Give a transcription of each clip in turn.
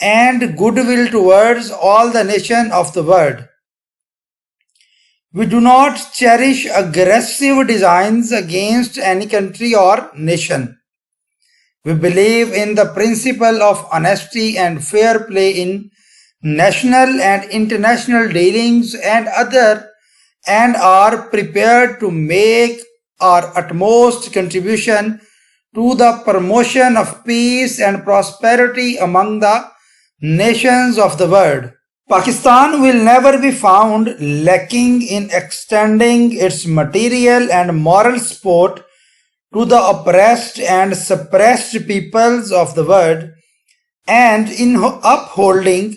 and goodwill towards all the nation of the world. We do not cherish aggressive designs against any country or nation. We believe in the principle of honesty and fair play in national and international dealings and are prepared to make our utmost contribution to the promotion of peace and prosperity among the nations of the world. Pakistan will never be found lacking in extending its material and moral support to the oppressed and suppressed peoples of the world and in upholding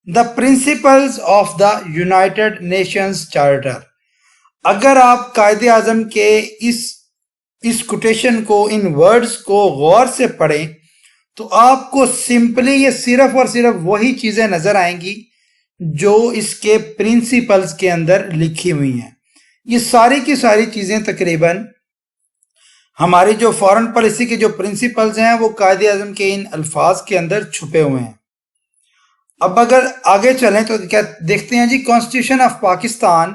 the principles of the United Nations Charter. اگر آپ قائد اعظم کے اس quotation کو ان words کو غور سے پڑھیں تو آپ کو سمپلی یہ صرف اور صرف وہی چیزیں نظر آئیں گی جو اس کے پرنسپلز کے اندر لکھی ہوئی ہیں. یہ ساری کی ساری چیزیں تقریباً ہماری جو فارن پالیسی کے جو پرنسپلز ہیں وہ قائد اعظم کے ان الفاظ کے اندر چھپے ہوئے ہیں. اب اگر آگے چلیں تو کیا دیکھتے ہیں جی کانسٹیٹیوشن آف پاکستان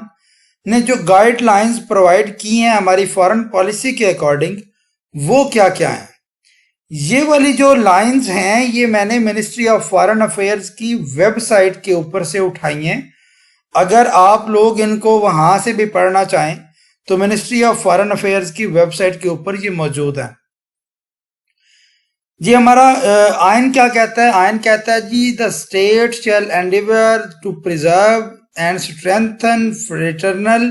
نے جو گائیڈ لائنز پرووائڈ کی ہیں ہماری فارن پالیسی کے اکارڈنگ وہ کیا کیا ہیں. یہ والی جو لائنز ہیں یہ میں نے منسٹری آف فارن افیئرز کی ویب سائٹ کے اوپر سے اٹھائی ہیں. اگر آپ لوگ ان کو وہاں سے بھی پڑھنا چاہیں تو منسٹری آف فارن افیئرز کی ویب سائٹ کے اوپر یہ موجود ہے. جی ہمارا آئین کیا کہتا ہے؟ آئین کہتا ہے جی the state shall endeavor to preserve and strengthen fraternal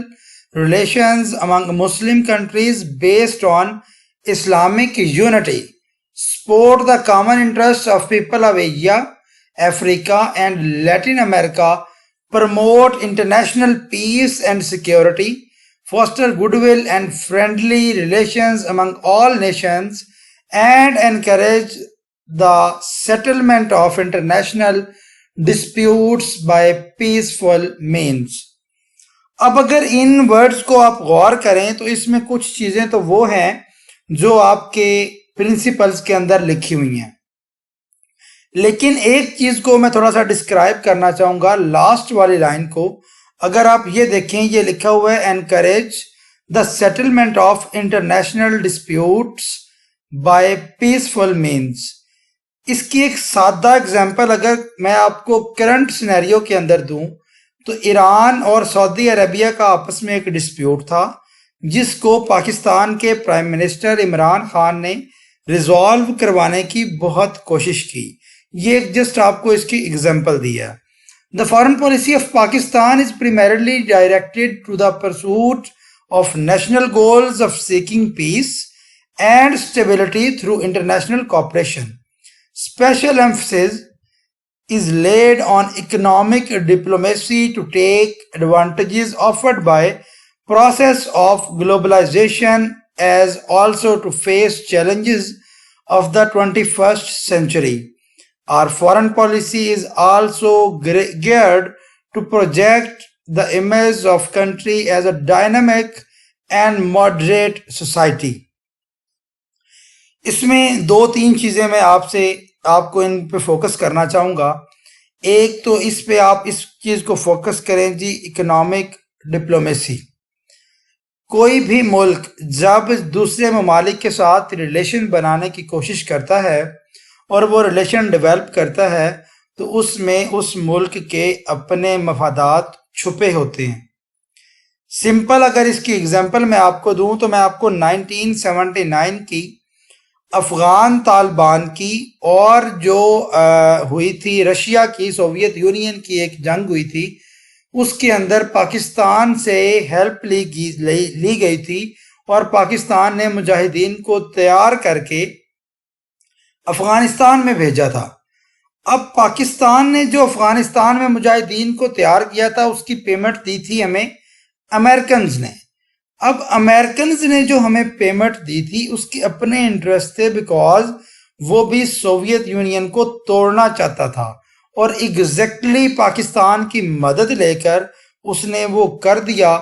relations among Muslim countries based on Islamic unity, support the common interests of people of Asia, Africa and Latin America, promote international peace and security, foster goodwill and friendly relations among all nations, and encourage the settlement of international disputes by peaceful means. اب اگر ان words کو آپ غور کریں تو اس میں کچھ چیزیں تو وہ ہیں جو آپ کے پرنسپلز کے اندر لکھی ہوئی ہیں، لیکن ایک چیز کو میں تھوڑا سا ڈسکرائب کرنا چاہوں گا. لاسٹ والی لائن کو اگر آپ یہ دیکھیں یہ لکھا ہوا ہے encourage the settlement of international disputes by peaceful means. اس کی ایک سادہ اگزامپل اگر میں آپ کو کرنٹ سینیریو کے اندر دوں تو ایران اور سعودی عربیہ کا آپس میں ایک ڈسپیوٹ تھا جس کو پاکستان کے پرائم منسٹر عمران خان نے ریزالو کروانے کی بہت کوشش کی. یہ جسٹ آپ کو اس کی اگزامپل دی ہے. The foreign policy of Pakistan is primarily directed to the pursuit of national goals of seeking peace and stability through international cooperation. Special emphasis is laid on economic diplomacy to take advantages offered by process of globalization as also to face challenges of the 21st century. Our foreign policy is also geared to project the image of country as a dynamic and moderate society. اس میں دو تین چیزیں میں آپ کو ان پہ focus کرنا چاہوں گا. ایک تو اس پہ آپ اس چیز کو فوکس کریں جی اکنامک ڈپلومیسی. کوئی بھی ملک جب دوسرے ممالک کے ساتھ ریلیشن بنانے کی کوشش کرتا ہے اور وہ ریلیشن ڈیولپ کرتا ہے تو اس میں اس ملک کے اپنے مفادات چھپے ہوتے ہیں. سمپل اگر اس کی اگزامپل میں آپ کو دوں تو میں آپ کو 1979 کی افغان طالبان کی اور جو ہوئی تھی رشیا کی سوویت یونین کی ایک جنگ ہوئی تھی اس کے اندر پاکستان سے ہیلپ لی گئی تھی اور پاکستان نے مجاہدین کو تیار کر کے افغانستان میں بھیجا تھا. اب پاکستان نے جو افغانستان میں مجاہدین کو تیار کیا تھا اس کی پیمنٹ دی تھی ہمیں امریکنز نے. اب امریکنز نے جو ہمیں پیمنٹ دی تھی اس کے اپنے انٹرسٹ تھے بیکاز وہ بھی سوویت یونین کو توڑنا چاہتا تھا اور ایگزیکٹلی پاکستان کی مدد لے کر اس نے وہ کر دیا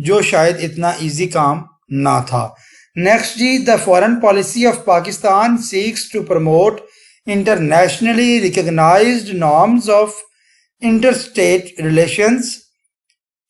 جو شاید اتنا ایزی کام نہ تھا. نیکسٹ جی the foreign policy of Pakistan seeks to promote internationally recognized norms of interstate relations,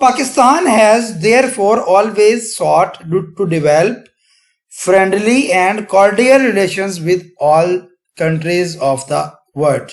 Pakistan has therefore always sought to develop friendly and cordial relations with all countries of the world.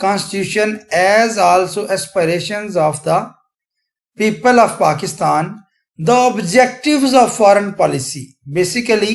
Constitution as also aspirations of the people of Pakistan, the objectives of foreign policy। Basically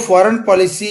foreign policy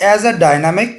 as a dynamic,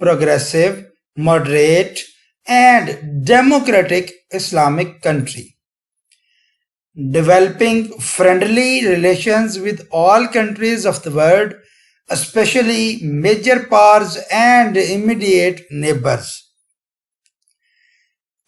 progressive, moderate and democratic Islamic country, developing friendly relations with all countries of the world, especially major powers and immediate neighbors।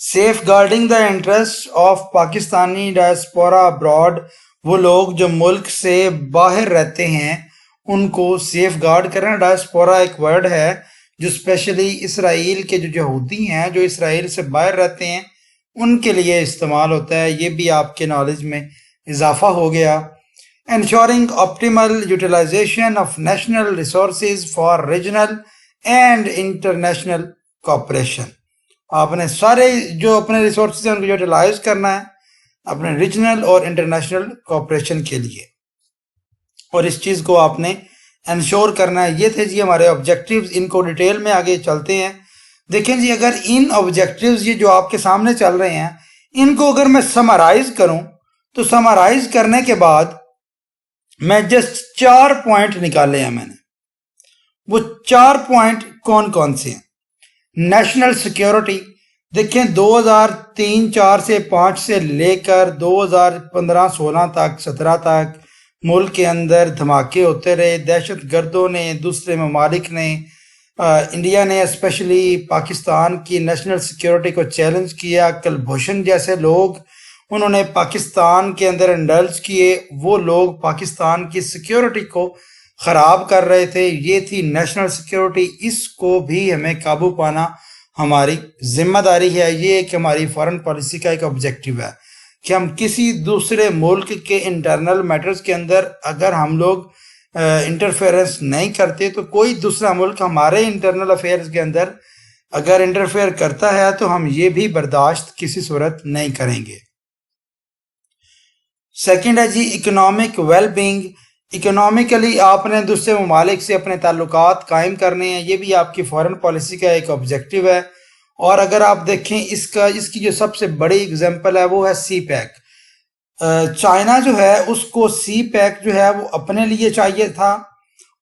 Safeguarding the interest of Pakistani diaspora abroad, وہ لوگ جو ملک سے باہر رہتے ہیں ان کو safe guard کرنا. Diaspora ایک ورڈ ہے جو اسپیشلی اسرائیل کے جو یہودی ہیں جو اسرائیل سے باہر رہتے ہیں ان کے لیے استعمال ہوتا ہے. یہ بھی آپ کے نالج میں اضافہ ہو گیا. Ensuring optimal utilization of national resources for regional and international cooperation. آپ نے سارے جو اپنے ریسورسز ہیں ان کو یوٹیلائز کرنا ہے اپنے ریجنل اور انٹرنیشنل کوآپریشن کے لیے، اور اس چیز کو آپ نے انشور کرنا ہے. یہ تھے جی ہمارے آبجیکٹیوز. ان کو ڈیٹیل میں آگے چلتے ہیں. دیکھیں جی اگر ان آبجیکٹیوز یہ جو آپ کے سامنے چل رہے ہیں ان کو اگر میں سمرائز کروں تو سمرائز کرنے کے بعد میں جسٹ 4 پوائنٹ نکالے ہیں میں نے. وہ 4 پوائنٹ کون کون سے ہیں؟ National security. دیکھیں 2003-4 سے 5 سے لے کر 2015-16 تک 17 تک ملک کے اندر دھماکے ہوتے رہے. دہشت گردوں نے، دوسرے ممالک نے، انڈیا نے اسپیشلی پاکستان کی نیشنل سیکیورٹی کو چیلنج کیا. کلبھوشن جیسے لوگ انہوں نے پاکستان کے اندر انڈلج کیے. وہ لوگ پاکستان کی سیکیورٹی کو خراب کر رہے تھے. یہ تھی نیشنل سیکیورٹی. اس کو بھی ہمیں قابو پانا ہماری ذمہ داری ہے. یہ ایک ہماری فارن پالیسی کا ایک آبجیکٹیو ہے کہ ہم کسی دوسرے ملک کے انٹرنل میٹرز کے اندر اگر ہم لوگ انٹرفیئرنس نہیں کرتے تو کوئی دوسرا ملک ہمارے انٹرنل افیئرز کے اندر اگر انٹرفیئر کرتا ہے تو ہم یہ بھی برداشت کسی صورت نہیں کریں گے. سیکنڈ ہے جی اکنامک ویل بینگ. اکنامکلی آپ نے دوسرے ممالک سے اپنے تعلقات قائم کرنے ہیں. یہ بھی آپ کی فارن پالیسی کا ایک آبجیکٹیو ہے. اور اگر آپ دیکھیں اس کی جو سب سے بڑی اگزامپل ہے وہ ہے سی پیک. چائنا جو ہے اس کو سی پیک جو ہے وہ اپنے لیے چاہیے تھا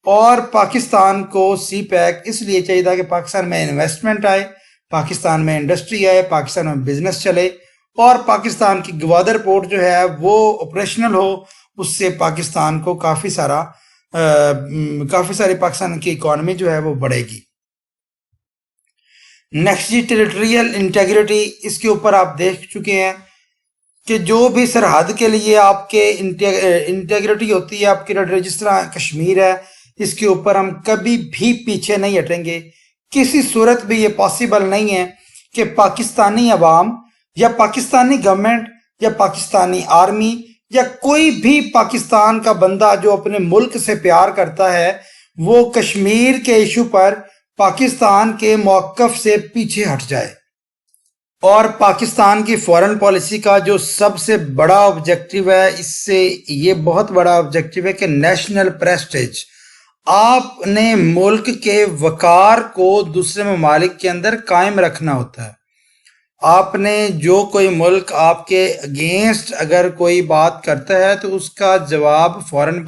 اور پاکستان کو سی پیک اس لیے چاہیے تھا کہ پاکستان میں انویسٹمنٹ آئے، پاکستان میں انڈسٹری آئے، پاکستان میں بزنس چلے اور پاکستان کی گوادر پورٹ جو ہے وہ آپریشنل ہو. اس سے پاکستان کو کافی ساری پاکستان کی اکانومی جو ہے وہ بڑھے گی. نیکسٹ جی ٹیریٹریل انٹیگریٹی. اس کے اوپر آپ دیکھ چکے ہیں کہ جو بھی سرحد کے لیے آپ کے انٹیگریٹی ہوتی ہے آپ کی جس طرح کشمیر ہے اس کے اوپر ہم کبھی بھی پیچھے نہیں ہٹیں گے. کسی صورت بھی یہ پاسبل نہیں ہے کہ پاکستانی عوام یا پاکستانی گورنمنٹ یا پاکستانی آرمی یا کوئی بھی پاکستان کا بندہ جو اپنے ملک سے پیار کرتا ہے وہ کشمیر کے ایشو پر پاکستان کے موقف سے پیچھے ہٹ جائے. اور پاکستان کی فارن پالیسی کا جو سب سے بڑا آبجیکٹیو ہے، اس سے یہ بہت بڑا آبجیکٹیو ہے کہ نیشنل پریسٹیج. آپ نے ملک کے وقار کو دوسرے ممالک کے اندر قائم رکھنا ہوتا ہے. آپ نے جو کوئی ملک آپ کے اگینسٹ اگر کوئی بات کرتا ہے تو اس کا جواب فارن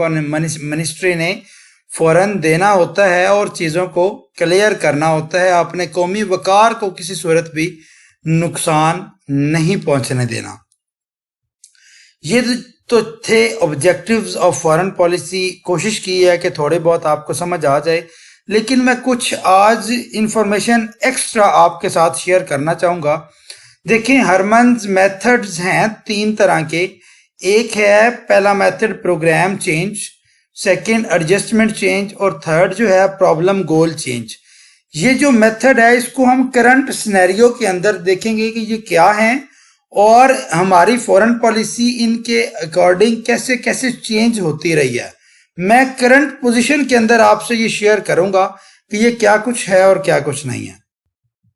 منسٹری نے فوراً دینا ہوتا ہے اور چیزوں کو کلیئر کرنا ہوتا ہے. آپ نے قومی وقار کو کسی صورت بھی نقصان نہیں پہنچنے دینا. یہ تو تھے آبجیکٹیوز آف فارن پالیسی. کوشش کی ہے کہ تھوڑے بہت آپ کو سمجھ آ جائے، لیکن میں کچھ آج انفارمیشن ایکسٹرا آپ کے ساتھ شیئر کرنا چاہوں گا. دیکھیں ہرمنز میتھڈز ہیں 3 طرح کے. ایک ہے پہلا method program change, second adjustment change اور تھرڈ جو ہے پرابلم گول چینج. یہ جو میتھڈ ہے اس کو ہم کرنٹ سینیریو کے اندر دیکھیں گے کہ یہ کیا ہیں اور ہماری فارن پالیسی ان کے اکارڈنگ کیسے کیسے چینج ہوتی رہی ہے. میں کرنٹ پوزیشن کے اندر آپ سے یہ شیئر کروں گا کہ یہ کیا کچھ ہے اور کیا کچھ نہیں ہے.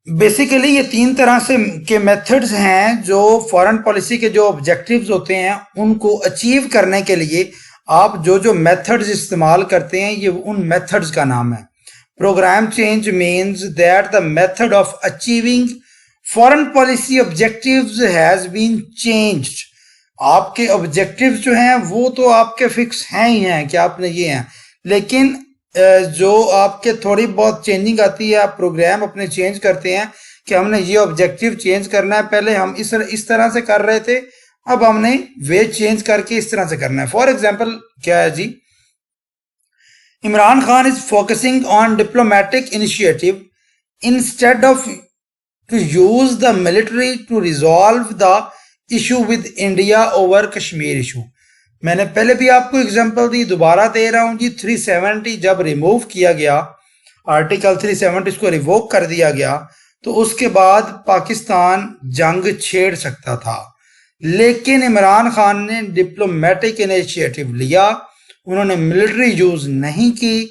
بیسیکلی یہ 3 طرح سے کے میتھڈز ہیں جو فارن پالیسی کے جو آبجیکٹیوز ہوتے ہیں ان کو اچیو کرنے کے لیے آپ جو میتھڈز استعمال کرتے ہیں یہ ان میتھڈز کا نام ہے. Program change means that the method of achieving foreign policy objectives has been changed. آپ کے objectives جو ہیں وہ تو آپ کے فکس ہیں ہی ہیں کہ آپ نے یہ ہیں، لیکن جو آپ کے تھوڑی بہت چینجنگ آتی ہے آپ پروگرام اپنے چینج کرتے ہیں کہ ہم نے یہ objective چینج کرنا ہے. پہلے ہم اس طرح سے کر رہے تھے، اب ہم نے وے چینج کر کے اس طرح سے کرنا ہے. فار ایگزامپل کیا ہے جی، Imran Khan is focusing on diplomatic initiative instead of to use the military to resolve the issue with India over Kashmir issue. میں نے پہلے بھی آپ کو اگزامپل دی، دوبارہ دے رہا ہوں جی. 370 جب ریموو کیا گیا، آرٹیکل 370 اس کو ریووک کر دیا گیا، تو اس کے بعد پاکستان جنگ چھیڑ سکتا تھا، لیکن عمران خان نے ڈپلومیٹک انیشیٹو لیا، انہوں نے ملٹری یوز نہیں کی،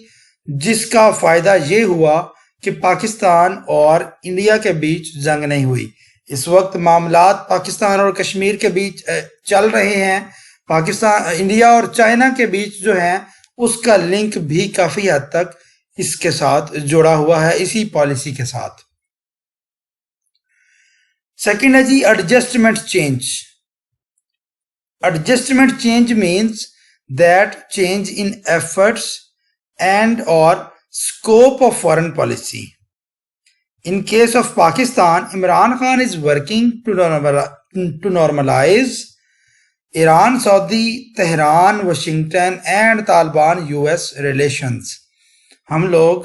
جس کا فائدہ یہ ہوا کہ پاکستان اور انڈیا کے بیچ جنگ نہیں ہوئی. اس وقت معاملات پاکستان اور کشمیر کے بیچ چل رہے ہیں. پاکستان، انڈیا اور چائنا کے بیچ جو ہے اس کا لنک بھی کافی حد تک اس کے ساتھ جڑا ہوا ہے، اسی پالیسی کے ساتھ. سیکنڈ ہے جی adjustment change. Adjustment change means that change in efforts and اور scope of foreign policy. In case of Pakistan, Imran Khan is working to normalize Iran, Saudi, Tehran, Washington and Taliban US relations. ہم لوگ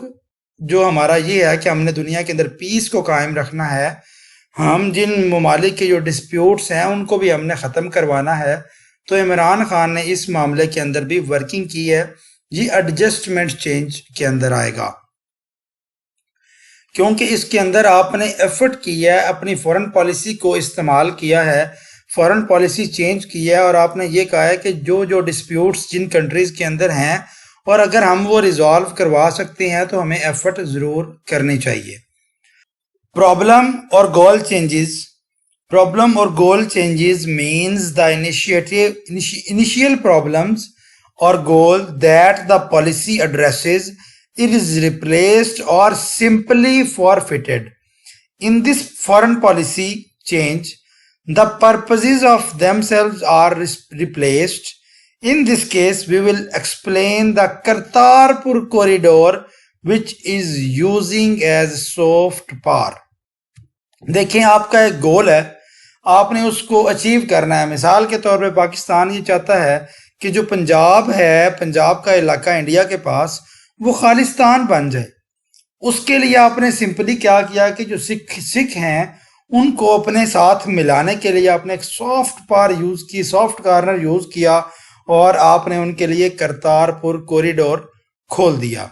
جو ہمارا یہ ہے کہ ہم نے دنیا کے اندر پیس کو قائم رکھنا ہے، ہم جن ممالک کے جو ڈسپیوٹس ہیں ان کو بھی ہم نے ختم کروانا ہے، تو عمران خان نے اس معاملے کے اندر بھی ورکنگ کی ہے. یہ ایڈجسٹمنٹ چینج کے اندر آئے گا، کیونکہ اس کے اندر آپ نے ایفرٹ کیا ہے، اپنی فورن پالیسی کو استعمال کیا ہے، فورن پالیسی چینج کیا ہے، اور آپ نے یہ کہا ہے کہ جو ڈسپیوٹس جن کنٹریز کے اندر ہیں اور اگر ہم وہ ریزالو کروا سکتے ہیں تو ہمیں ایفرٹ ضرور کرنی چاہیے. پرابلم اور گول چینجز. پرابلم اور goal changes means the initial problems or goal that the policy addresses, it is replaced or simply forfeited. In this foreign policy change, the purposes of themselves are replaced. In this case, we will explain the Kartarpur corridor, which is using as soft power. دیکھیں آپ کا ایک گول ہے، آپ نے اس کو achieve کرنا ہے. مثال کے طور پہ پاکستان یہ چاہتا ہے کہ جو پنجاب ہے، پنجاب کا علاقہ انڈیا کے پاس، وہ خالستان بن جائے. اس کے لیے آپ نے سمپلی کیا کیا کہ جو سکھ ہیں ان کو اپنے ساتھ ملانے کے لیے آپ نے ایک سافٹ پاور یوز کی، سافٹ کارنر یوز کیا، اور آپ نے ان کے لیے کرتارپور کوریڈور کھول دیا.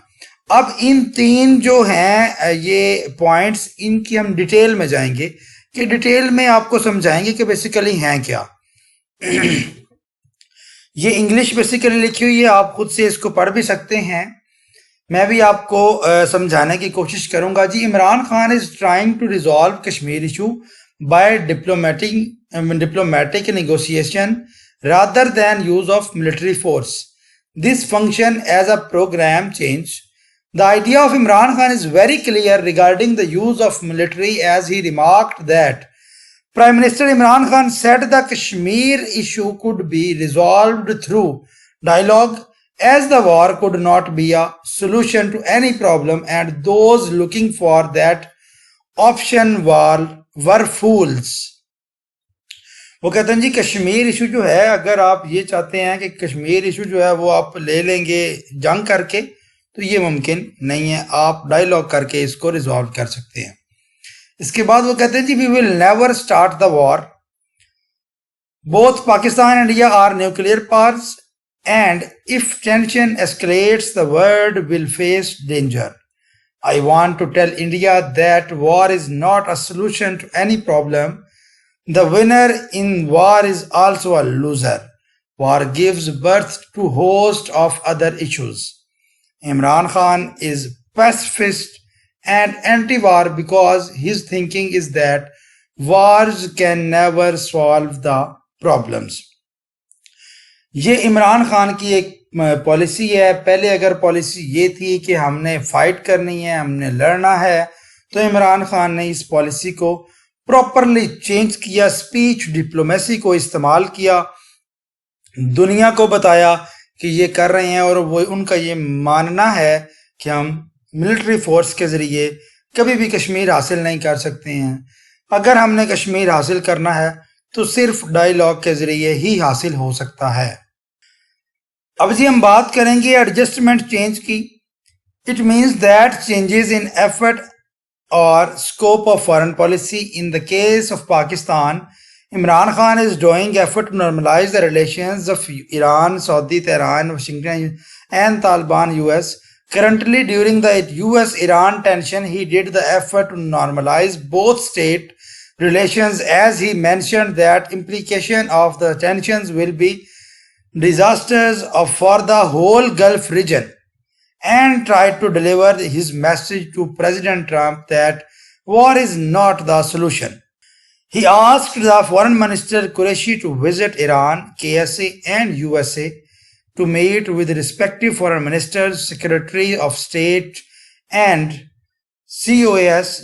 اب ان تین جو ہیں یہ پوائنٹس، ان کی ہم ڈیٹیل میں جائیں گے کہ ڈیٹیل میں آپ کو سمجھائیں گے کہ بیسیکلی ہیں کیا. یہ انگلش بیسیکلی لکھی ہوئی ہے، آپ خود سے اس کو پڑھ بھی سکتے ہیں، میں بھی آپ کو سمجھانے کی کوشش کروں گا. جی Imran Khan is trying to resolve Kashmir issue by diplomatic negotiation rather than use of military force. This function as a program change. The idea of Imran Khan is very clear regarding the use of military, as he remarked that Prime Minister Imran Khan said the Kashmir issue could be resolved through dialogue, as the war could not be a solution to any problem and those looking for that option were fools. وہ کہتے ہیں جی Kashmir issue جو ہے، اگر آپ یہ چاہتے ہیں کہ کشمیر ایشو جو ہے وہ آپ لے لیں گے جنگ کر کے، تو یہ ممکن نہیں ہے، آپ ڈائیلاگ کر کے اس کو ریزالو کر سکتے ہیں. اس کے بعد وہ کہتے ہیں جی we will never start the war. Both Pakistan and India are nuclear powers and if tension escalates the world will face danger. I want to tell India that war is not a solution to any problem. The winner in war is also a loser. War gives birth to host of other issues. Imran Khan is pacifist and anti-war because his thinking is that wars can never solve the problems. یہ عمران خان کی ایک policy ہے. پہلے اگر policy یہ تھی کہ ہم نے فائٹ کرنی ہے، ہم نے لڑنا ہے، تو عمران خان نے اس پالیسی کو پراپرلی چینج کیا، اسپیچ ڈپلومیسی کو استعمال کیا، دنیا کو بتایا کہ یہ کر رہے ہیں، اور وہ ان کا یہ ماننا ہے کہ ہم ملٹری فورس کے ذریعے کبھی بھی کشمیر حاصل نہیں کر سکتے ہیں. اگر ہم نے کشمیر حاصل کرنا ہے تو صرف ڈائیلاگ کے ذریعے ہی حاصل ہو سکتا ہے. اب جی ہم بات کریں گے ایڈجسٹمنٹ چینج کی. It means that changes in effort or scope of foreign policy. In the case of Pakistan, Imran Khan is doing effort to normalize the relations of Iran, Saudi, Tehran, Washington, and Taliban US. Currently, during the US-Iran tension, he did the effort to normalize both state relations, as he mentioned that implication of the tensions will be disasters for the whole Gulf region, and tried to deliver his message to President Trump that war is not the solution. He asked the Foreign Minister Qureshi to visit Iran, KSA, and USA to meet with respective foreign ministers, Secretary of State, and COAS,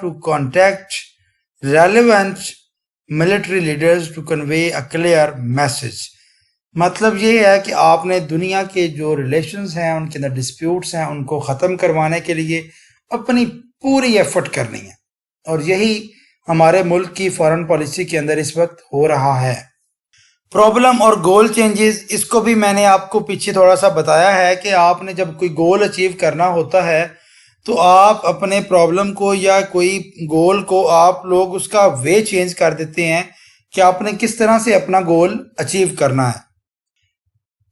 to contact relevant military leaders to convey a clear message. مطلب یہ ہے کہ آپ نے دنیا کے جو relations ہیں، ان کے اندر ڈسپیوٹس ہیں، ان کو ختم کروانے کے لیے اپنی پوری ایفرٹ کرنی ہے، اور یہی ہمارے ملک کی فارن پالیسی کے اندر اس وقت ہو رہا ہے۔ پرابلم اور گول چینجز، اس کو بھی میں نے آپ کو پیچھے تھوڑا سا بتایا ہے کہ آپ نے جب کوئی گول اچیو کرنا ہوتا ہے تو آپ اپنے پرابلم کو یا کوئی گول کو آپ لوگ اس کا وے چینج کر دیتے ہیں کہ آپ نے کس طرح سے اپنا گول اچیو کرنا ہے۔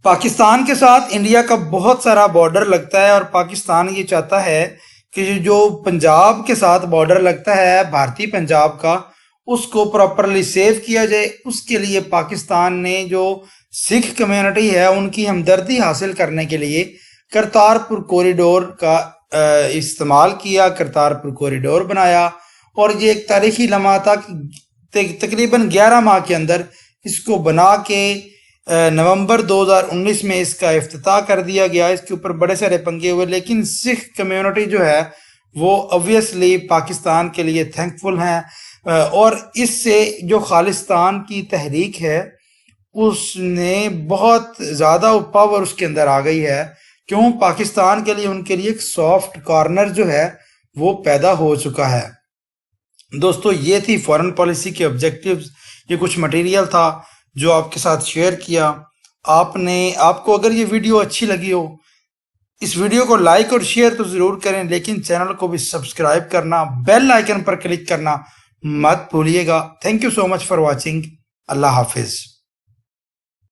پاکستان کے ساتھ انڈیا کا بہت سارا بارڈر لگتا ہے، اور پاکستان یہ چاہتا ہے کہ جو پنجاب کے ساتھ بارڈر لگتا ہے بھارتی پنجاب کا، اس کو پراپرلی سیو کیا جائے۔ اس کے لیے پاکستان نے جو سکھ کمیونٹی ہے ان کی ہمدردی حاصل کرنے کے لیے کرتارپور کوریڈور کا استعمال کیا، کرتارپور کوریڈور بنایا، اور یہ ایک تاریخی لمحہ تھا کہ تقریباً 11 ماہ کے اندر اس کو بنا کے نومبر 2019 میں اس کا افتتاح کر دیا گیا۔ اس کے اوپر بڑے سارے پنگے ہوئے، لیکن سکھ کمیونٹی جو ہے وہ obviously پاکستان کے لیے تھینکفل ہیں، اور اس سے جو خالصتان کی تحریک ہے اس نے بہت زیادہ پاور اس کے اندر آ گئی ہے، کیوں پاکستان کے لیے ان کے لیے ایک سافٹ کارنر جو ہے وہ پیدا ہو چکا ہے۔ دوستو، یہ تھی فارن پالیسی کے آبجیکٹیوز، یہ کچھ مٹیریل تھا جو آپ کے ساتھ شیئر کیا۔ آپ کو اگر یہ ویڈیو اچھی لگی ہو، اس ویڈیو کو لائک اور شیئر تو ضرور کریں، لیکن چینل کو بھی سبسکرائب کرنا، بیل آئیکن پر کلک کرنا مت بھولیے گا۔ Thank you so much for watching. اللہ حافظ۔